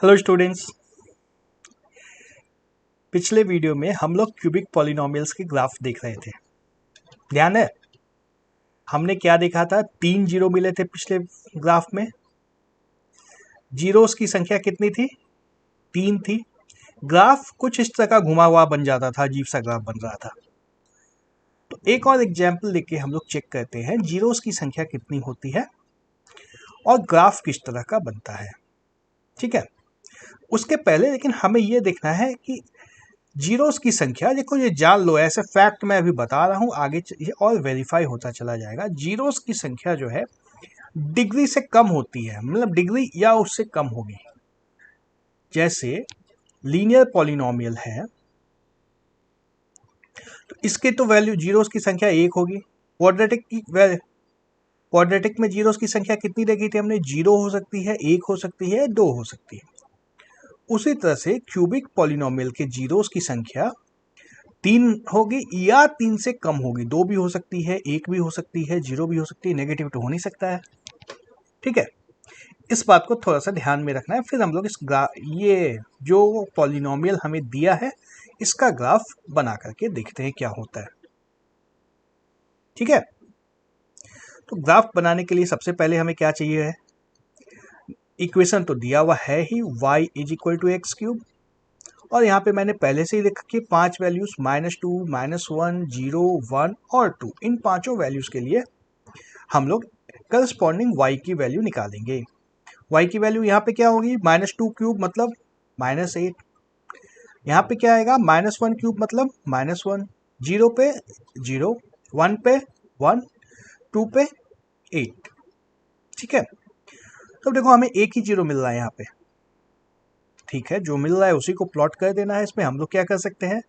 Hello students, पिछले video में हम लोग क्यूबिक पॉलिनोमियल्स के ग्राफ देख रहे थे। ध्यान है, हमने क्या देखा था? 3 जीरो मिले थे पिछले ग्राफ में। जीरोस की संख्या कितनी थी? 3 थी। ग्राफ कुछ इस तरह का घुमा हुआ बन जाता था, अजीब सा ग्राफ बन रहा था। तो एक और एग्जाम्पल लेके हम लोग चेक करते हैं जीरोस की संख्या कितनी होती है और ग्राफ किस तरह का बनता है। ठीक है, उसके पहले लेकिन हमें ये देखना है कि जीरोस की संख्या, देखो ये जान लो, ऐसे फैक्ट मैं अभी बता रहा हूँ, आगे ये और वेरीफाई होता चला जाएगा। जीरोस की संख्या जो है डिग्री से कम होती है, मतलब डिग्री या उससे कम होगी। जैसे लीनियर पॉलिनोमियल है तो इसके तो वैल्यू जीरोस की संख्या 1 होगी। क्वाड्रेटिक में जीरोस की संख्या कितनी देखी थी हमने? 0 हो सकती है, 1 हो सकती है, 2 हो सकती है। उसी तरह से क्यूबिक पॉलिनोमियल के जीरोस की संख्या 3 होगी या 3 से कम होगी। 2 भी हो सकती है, 1 भी हो सकती है, 0 भी हो सकती है, नेगेटिव तो हो नहीं सकता है। ठीक है, इस बात को थोड़ा सा ध्यान में रखना है। फिर हम लोग ये जो पॉलिनोमियल हमें दिया है इसका ग्राफ बना करके देखते हैं क्या होता है। ठीक है, तो ग्राफ बनाने के लिए सबसे पहले हमें क्या चाहिए है? इक्वेशन तो दिया हुआ है ही, y is equal to x cube. और यहाँ पे मैंने पहले से ही लिख के 5 वैल्यूज -2, -1, 0, 1 और 2, इन पांचों वैल्यूज के लिए हम लोग करस्पॉन्डिंग y की वैल्यू निकालेंगे। y की वैल्यू यहाँ पे क्या होगी? -2 क्यूब मतलब -8। यहाँ पे क्या आएगा? -1 क्यूब मतलब -1। 0 पे 0, 1 पे 1, 2 पे 8। ठीक है, तो देखो हमें एक ही जीरो मिल रहा है यहाँ पे। ठीक है, जो मिल रहा है उसी को प्लॉट कर देना है। इसमें हम लोग क्या कर सकते हैं?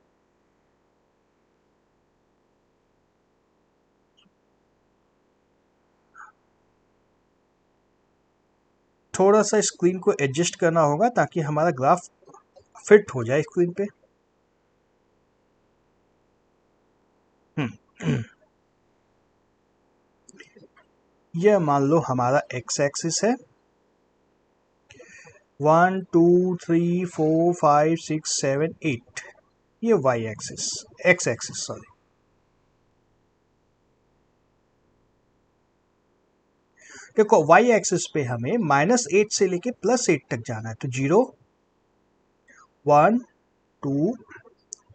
थोड़ा सा स्क्रीन को एडजस्ट करना होगा ताकि हमारा ग्राफ फिट हो जाए स्क्रीन पे। यह मान लो हमारा एक्स एक्सिस है। 1 2 3 4 5 6 7 8, ये Y axis, X axis sorry. देखो वाई एक्सिस पे हमें -8 से लेके +8 तक जाना है। तो 0 1 2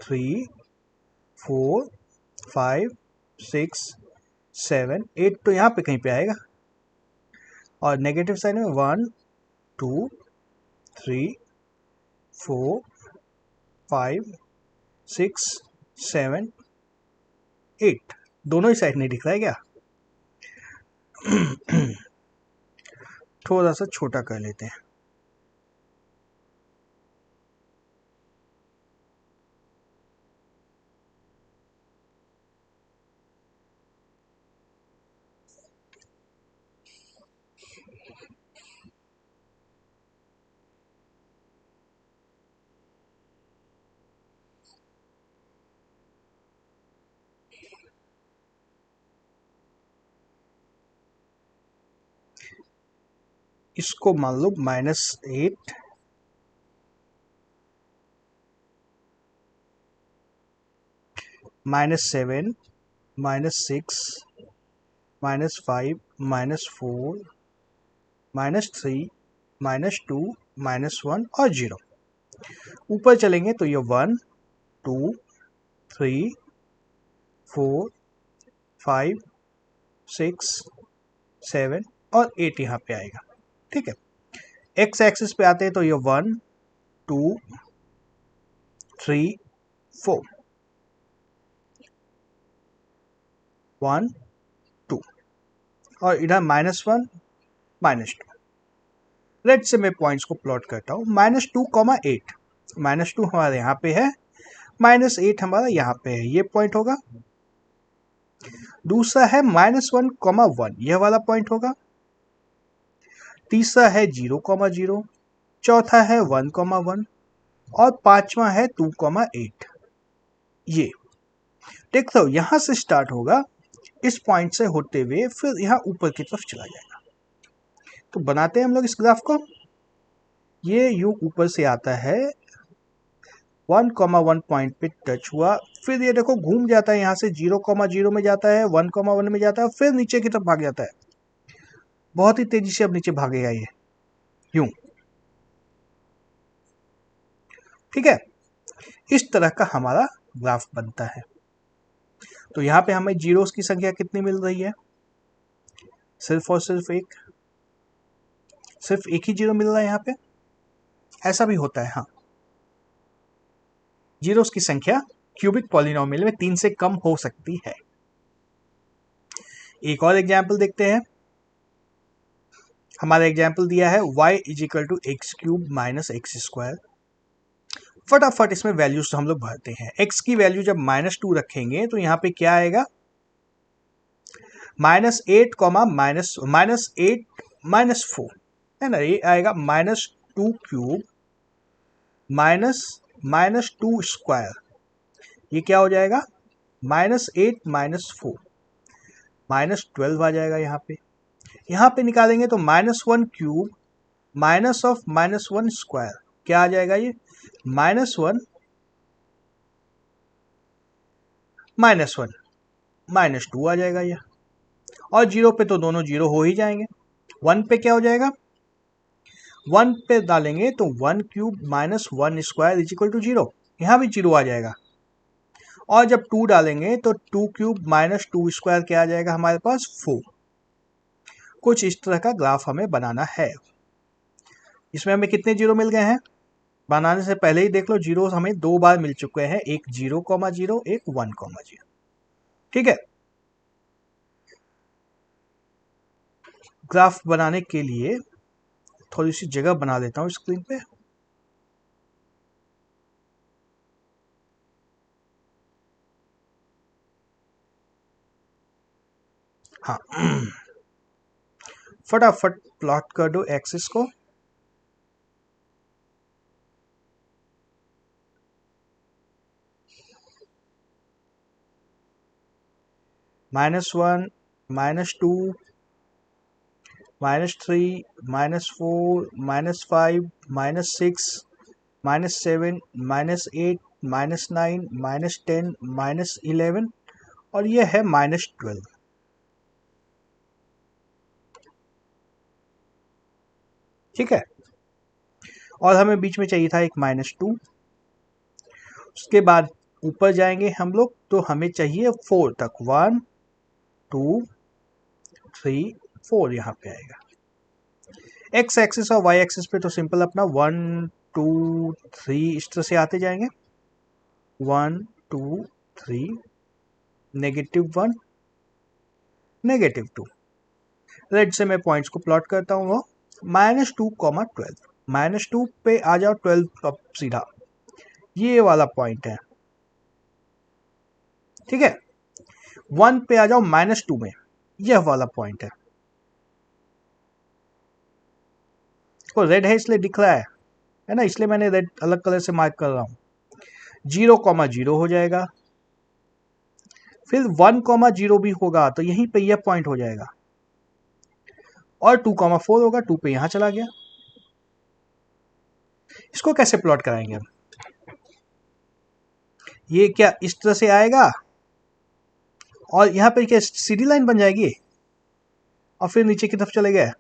3 4 5 6 7 8, तो यहाँ पे कहीं पे आएगा। और नेगेटिव साइड में 1 2 3 4 5 6 7 8, दोनों ही साइड नहीं दिख रहा है क्या? थोड़ा सा छोटा कर लेते हैं। इसको मान लो -8 -7 -6 -5 -4 -3 -2 -1 और 0। ऊपर चलेंगे तो ये 1 2 3 4 5 6 7 और 8 यहाँ पे आएगा। ठीक है, एक्स एक्सिस पे आते हैं तो ये 1 2 3 4 1 2 और इधर -1 -2। लेट से मैं पॉइंट्स को प्लॉट करता हूँ। -2, 8, -2 हमारे यहाँ पे है, -8 हमारा यहाँ पे है, ये पॉइंट होगा। दूसरा है -1, 1, यह वाला पॉइंट होगा। तीसरा है 0, 0। चौथा है 1, 1 और पांचवा है 2, 8। ये देख लो, यहां से स्टार्ट होगा, इस पॉइंट से होते हुए फिर यहाँ ऊपर की तरफ चला जाएगा। तो बनाते हैं हम लोग इस ग्राफ को। ये यूं ऊपर से आता है 1,1 पॉइंट पे टच हुआ, फिर ये देखो घूम जाता है, यहाँ से 0,0 में जाता है, 1,1 में जाता है, फिर नीचे की तरफ भाग जाता है। बहुत ही तेजी से अब नीचे भागेगा ये, यूं। ठीक है, इस तरह का हमारा ग्राफ बनता है। तो यहाँ पे हमें जीरोस की संख्या कितनी मिल रही है? सिर्फ और सिर्फ एक, सिर्फ एक ही जीरो मिल रहा है यहाँ पे। ऐसा भी होता है, हाँ। जीरोस की संख्या क्यूबिक पॉलिनोमियल में 3 से कम हो सकती है। एक और एग्जाम्पल देखते हैं। हमारा एग्जाम्पल दिया है y = x³ - x²। फटाफट इसमें वैल्यूज हम लोग भरते हैं। x की वैल्यू जब -2 रखेंगे तो यहाँ पे क्या आएगा? -8, -8 -4 है ना, ये आएगा -2³ -2²। ये क्या हो जाएगा? -8 -4 -12 आ जाएगा यहाँ पे। यहाँ पे निकालेंगे तो -1³ -1² क्या आ जाएगा? ये -1 -1 -2 आ जाएगा ये। और जीरो पे तो दोनों जीरो हो ही जाएंगे। 1 पे क्या हो जाएगा? 1 पे डालेंगे तो 1³ -1² = 0, यहाँ भी जीरो आ जाएगा। और जब 2 डालेंगे तो 2³ -2² क्या आ जाएगा हमारे पास? 4। कुछ इस तरह का ग्राफ हमें बनाना है। इसमें हमें कितने जीरो मिल गए हैं? बनाने से पहले ही देख लो, जीरो हमें 2 बार मिल चुके हैं, एक 0,0, एक 1,0। ठीक है, ग्राफ बनाने के लिए थोड़ी सी जगह बना देता हूँ स्क्रीन पे। हाँ, फटाफट प्लॉट कर दो एक्सिस को। -1 -2 -3 -4 -5 -6 -7 -8 -9 -10 -11 और ये है -12। ठीक है, और हमें बीच में चाहिए था एक -2। उसके बाद ऊपर जाएंगे हम लोग तो हमें चाहिए 4 तक, 1 2 3 4 यहाँ पे आएगा। एक्स एक्सिस और वाई एक्सिस पे तो सिंपल अपना 1 2 3 इस तरह से आते जाएंगे। 1 2 3 -1 -2। रेड से मैं पॉइंट्स को प्लॉट करता हूँ, वो -2, 12 -2 पे आ जाओ 12 अब सीधा ये वाला पॉइंट है। ठीक है, 1 पे आ जाओ -2 में, यह वाला पॉइंट है। रेड है इसलिए दिख रहा है ना, इसलिए मैंने रेड अलग कलर से मार्क कर रहा हूं। 0,0 हो जाएगा, फिर 1,0 भी होगा तो यहीं पे यह पॉइंट हो जाएगा, और 2,4 होगा, 2 पे यहां चला गया। इसको कैसे प्लॉट कराएंगे हम? ये क्या इस तरह से आएगा और यहां पे क्या सीधी लाइन बन जाएगी और फिर नीचे की तरफ चले गए?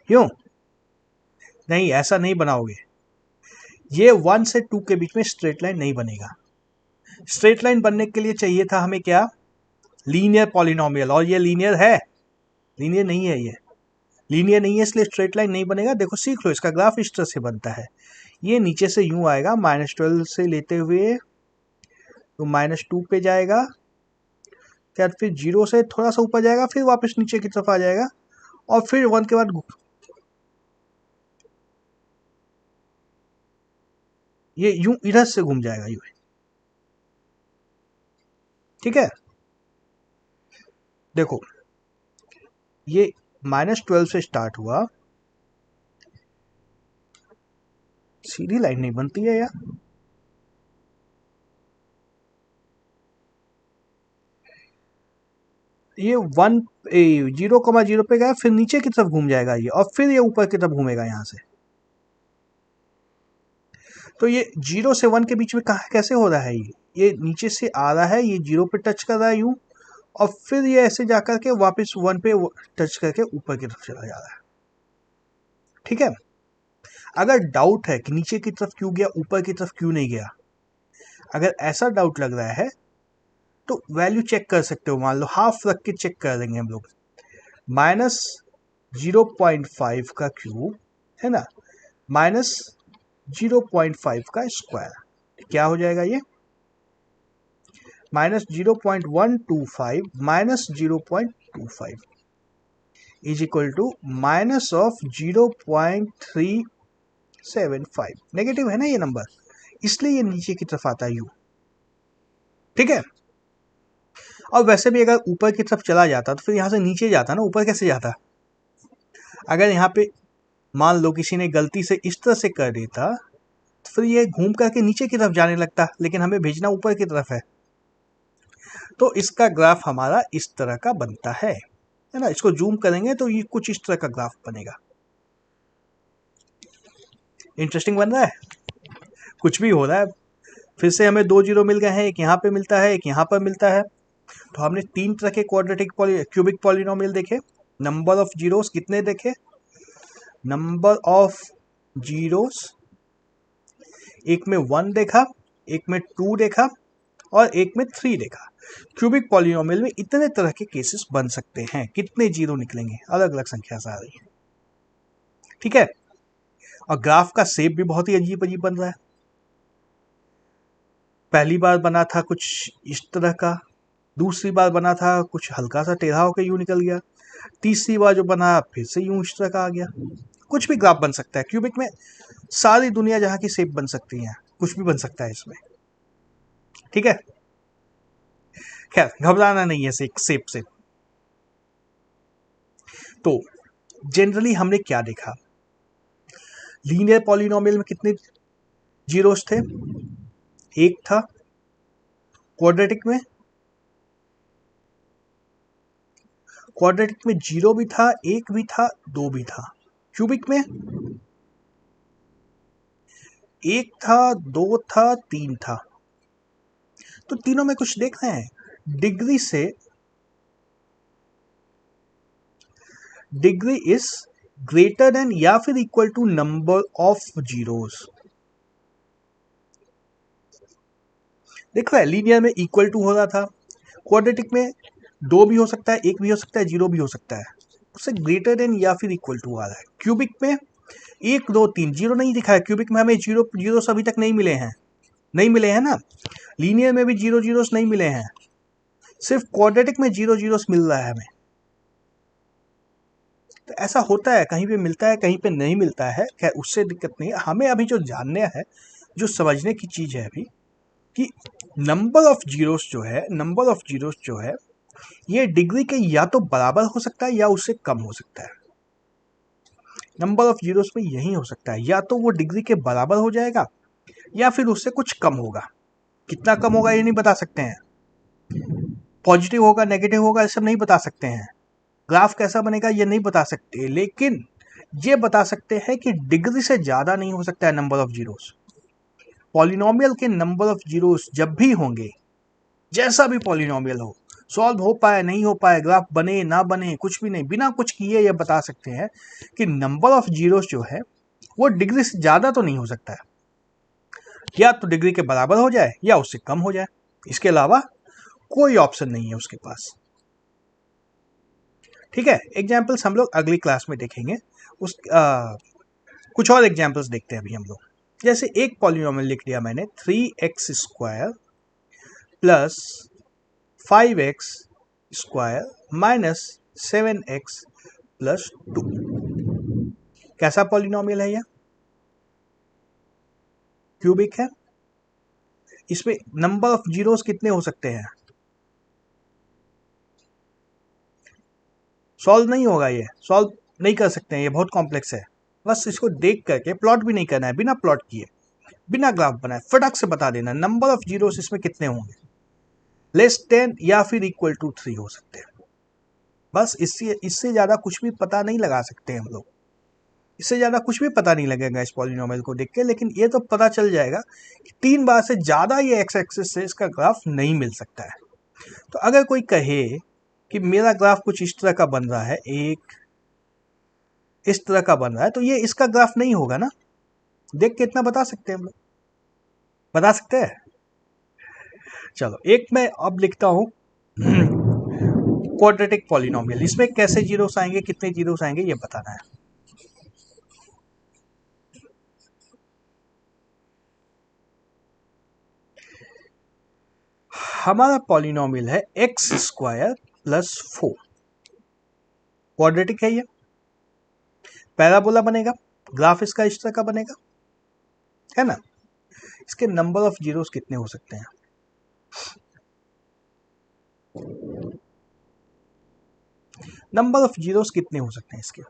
क्यों नहीं, ऐसा नहीं बनाओगे। ये 1 से 2 के बीच में स्ट्रेट लाइन नहीं बनेगा। स्ट्रेट लाइन बनने के लिए चाहिए था हमें क्या? लीनियर पॉलिनोमियल, और ये लीनियर है? लीनियर नहीं है। ये लीनियर नहीं है इसलिए स्ट्रेट लाइन नहीं बनेगा। देखो सीख लो, इसका ग्राफ इस तरह से बनता है। ये नीचे से यूं आएगा, -12 से लेते हुए तो -2 पे जाएगा, फिर 0 से थोड़ा सा ऊपर जाएगा, फिर वापस नीचे की तरफ आ जाएगा, और फिर 1 के बाद ये यूं इधर से घूम जाएगा यूं। ठीक है, देखो ये -12 से स्टार्ट हुआ, सीधी लाइन नहीं बनती है यार। ये 0,0 पे गया, फिर नीचे की तरफ घूम जाएगा ये, और फिर ये ऊपर की तरफ घूमेगा यहाँ से। तो ये 0 से 1 के बीच में कहाँ कैसे हो रहा है ये नीचे से आ रहा है, ये 0 पे टच कर रहा है यूं, और फिर ये ऐसे जाकर के वापस 1 पे टच करके ऊपर की तरफ चला जा रहा है। ठीक है, अगर डाउट है कि नीचे की तरफ क्यों गया, ऊपर की तरफ क्यों नहीं गया, अगर ऐसा डाउट लग रहा है तो वैल्यू चेक कर सकते हो। मान लो हाफ रख के चेक कर देंगे हम लोग। -0.5 का क्यूब है ना, -0.5 का स्क्वायर, क्या हो जाएगा ये? -0.125 -0.25 इज इक्वल टू -0.375। नेगेटिव है ना ये नंबर, इसलिए ये नीचे की तरफ आता है यू। ठीक है, और वैसे भी अगर ऊपर की तरफ चला जाता तो फिर यहाँ से नीचे जाता ना, ऊपर कैसे जाता? अगर यहाँ पे मान लो किसी ने गलती से इस तरह से कर देता तो फिर ये घूम करके नीचे की तरफ जाने लगता, लेकिन हमें भेजना ऊपर की तरफ है। तो इसका ग्राफ हमारा इस तरह का बनता है ना। इसको जूम करेंगे तो ये कुछ इस तरह का ग्राफ बनेगा। इंटरेस्टिंग बन रहा है, कुछ भी हो रहा है। फिर से हमें 2 जीरो मिल गए हैं, एक यहाँ पे मिलता है, एक यहाँ पर मिलता है। तो हमने 3 तरह के क्वाड्रेटिक क्यूबिक पॉलिनोमियल देखे। नंबर ऑफ जीरोस कितने देखे? नंबर ऑफ जीरोस, एक में 1 देखा, एक में 2 देखा, और एक में 3 देखा। क्यूबिक पॉलिनोमियल में इतने तरह के केसेस बन सकते हैं। कितने जीरो निकलेंगे? अलग अलग संख्या से आ रही है। ठीक है, और ग्राफ का शेप भी बहुत ही अजीब अजीब बन रहा है। पहली बार बना था कुछ इस तरह का, दूसरी बार बना था कुछ हल्का सा टेढ़ा होकर यूं निकल गया, तीसरी बार जो बना फिर से यूं इस तरह का आ गया। कुछ भी ग्राफ बन सकता है क्यूबिक में, सारी दुनिया जहां की शेप बन सकती है, कुछ भी बन सकता है इसमें। ठीक है, खैर घबराना नहीं है शेप से। तो जनरली हमने क्या देखा? लीनियर पॉलिनोमियल में कितने जीरोस थे? एक था। क्वाड्रेटिक में जीरो भी था, एक भी था, दो भी था। क्यूबिक में एक था, दो था, तीन था। तो तीनों में कुछ देख रहे हैं, डिग्री इज ग्रेटर देन या फिर equal to number of zeros. देख रहा है, लीनियर में इक्वल टू हो रहा था, क्वाड्रेटिक में दो भी हो सकता है, एक भी हो सकता है, जीरो भी हो सकता है, उससे ग्रेटर देन या फिर इक्वल टू आ रहा है। क्यूबिक में एक दो तीन, जीरो नहीं दिखा है। क्यूबिक में हमें जीरो अभी तक नहीं मिले हैं, ना। लीनियर में भी जीरोस नहीं मिले हैं, सिर्फ क्वाड्रेटिक में जीरोस मिल रहा है हमें। तो ऐसा होता है, कहीं पे मिलता है, कहीं पे नहीं मिलता है। खैर उससे दिक्कत नहीं है। हमें अभी जो जानना है, जो समझने की चीज है अभी, कि नंबर ऑफ जीरोस जो है ये डिग्री के या तो बराबर हो सकता है या उससे कम हो सकता है। नंबर ऑफ जीरोस में यही हो सकता है, या तो वो डिग्री के बराबर हो जाएगा या फिर उससे कुछ कम होगा। कितना कम होगा ये नहीं बता सकते हैं, पॉजिटिव होगा नेगेटिव होगा ये सब नहीं बता सकते हैं, ग्राफ कैसा बनेगा ये नहीं बता सकते, लेकिन ये बता सकते हैं कि डिग्री से ज्यादा नहीं हो सकता है नंबर ऑफ जीरोस। पॉलिनोमियल के नंबर ऑफ जीरोस जब भी होंगे, जैसा भी पॉलिनोमियल हो, सॉल्व हो पाए नहीं हो पाए, ग्राफ बने ना बने, कुछ भी नहीं, बिना कुछ किए ये बता सकते हैं कि नंबर ऑफ जीरोस जो है वो डिग्री से ज्यादा तो नहीं हो सकता है, या तो डिग्री के बराबर हो जाए या उससे कम हो जाए। इसके अलावा कोई ऑप्शन नहीं है उसके पास। ठीक है, एग्जाम्पल्स हम लोग अगली क्लास में देखेंगे। कुछ और एग्जाम्पल्स देखते हैं अभी हम लोग। जैसे एक पॉलिनोमियल लिख दिया मैंने, 3x² plus 5x square minus 7x plus 2। कैसा पॉलिनोमियल है यह? क्यूबिक है। इसमें नंबर ऑफ जीरोस कितने हो सकते हैं? सॉल्व नहीं होगा, ये सॉल्व नहीं कर सकते हैं, ये बहुत कॉम्प्लेक्स है। बस इसको देख करके, प्लॉट भी नहीं करना है, बिना प्लॉट किए, बिना ग्राफ बनाए फटक से बता देना नंबर ऑफ जीरोस इसमें कितने होंगे। लेस देन या फिर इक्वल टू 3 हो सकते हैं। बस इससे इससे ज़्यादा कुछ भी पता नहीं लगा सकते हम लोग, इससे ज़्यादा कुछ भी पता नहीं लगेगा इस पॉलिनोमियल को देख के, लेकिन ये तो पता चल जाएगा कि 3 बार से ज़्यादा ये एक्स एक्सिस से इसका ग्राफ नहीं मिल सकता है। तो अगर कोई कहे कि मेरा ग्राफ कुछ इस तरह का बन रहा है, एक इस तरह का बन रहा है, तो ये इसका ग्राफ नहीं होगा ना, देख के इतना बता सकते हैं हम लोग, बता सकते हैं। चलो एक मैं अब लिखता हूँ क्वाड्रेटिक पॉलिनोमियल, इसमें कैसे जीरोस आएंगे, कितने जीरोस आएंगे, ये बताना है। हमारा पॉलिनोमियल है एक्स स्क्वायर प्लस 4, क्वाड्रेटिक है ये, पैराबोला बनेगा, ग्राफ इसका इस तरह का बनेगा, है ना। इसके नंबर ऑफ जीरोस कितने हो सकते हैं, नंबर ऑफ जीरोस कितने हो सकते हैं इसके,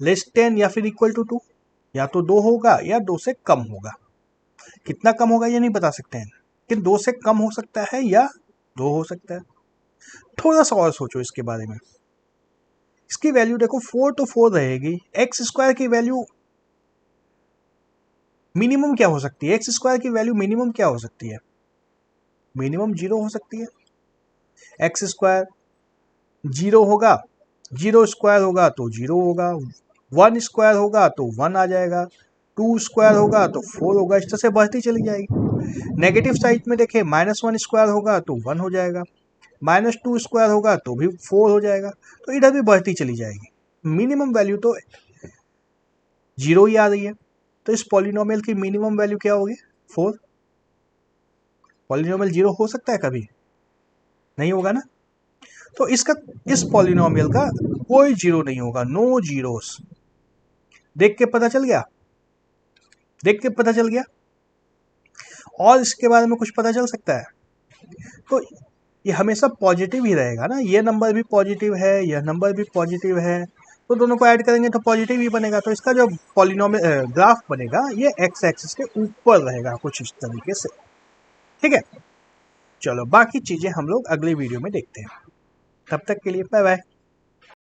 लेस देन या फिर इक्वल टू 2, या तो 2 होगा या 2 से कम होगा। कितना कम होगा ये नहीं बता सकते हैं, लेकिन 2 से कम हो सकता है या 2 हो सकता है। थोड़ा सा और सोचो इसके बारे में। इसकी वैल्यू देखो 4 तो 4 रहेगी, एक्स स्क्वायर की वैल्यू मिनिमम क्या हो सकती है, एक्स स्क्वायर की वैल्यू मिनिमम क्या हो सकती है, मिनिमम 0 हो सकती है। एक्स स्क्वायर 0 होगा, 0 स्क्वायर होगा तो 0 होगा, 1 स्क्वायर होगा तो 1 आ जाएगा, 2 स्क्वायर होगा तो 4 होगा, इस तरह से बढ़ती चली जाएगी। नेगेटिव साइड में देखें, -1 स्क्वायर होगा तो 1 हो जाएगा, -2 स्क्वायर होगा तो भी 4 हो जाएगा, तो इधर भी बढ़ती चली जाएगी। मिनिमम वैल्यू तो 0 ही आ रही है, तो इस पॉलिनोमियल की मिनिमम वैल्यू क्या होगी, 4। पॉलिनोमियल 0 हो सकता है कभी, नहीं होगा ना। तो इसका, इस पॉलिनोमियल का कोई जीरो नहीं होगा, नो जीरोस। देख के पता चल गया, देख के पता चल गया। और इसके बारे में कुछ पता चल सकता है, तो ये हमेशा पॉजिटिव ही रहेगा ना, ये नंबर भी पॉजिटिव है, यह नंबर भी पॉजिटिव है, तो दोनों को ऐड करेंगे तो पॉजिटिव ही बनेगा। तो इसका जो पॉलिनोमियल ग्राफ बनेगा ये एक्स एक्सिस के ऊपर रहेगा कुछ इस तरीके से, ठीक है। चलो बाकी चीजें हम लोग अगली वीडियो में देखते हैं, तब तक के लिए बाय बाय।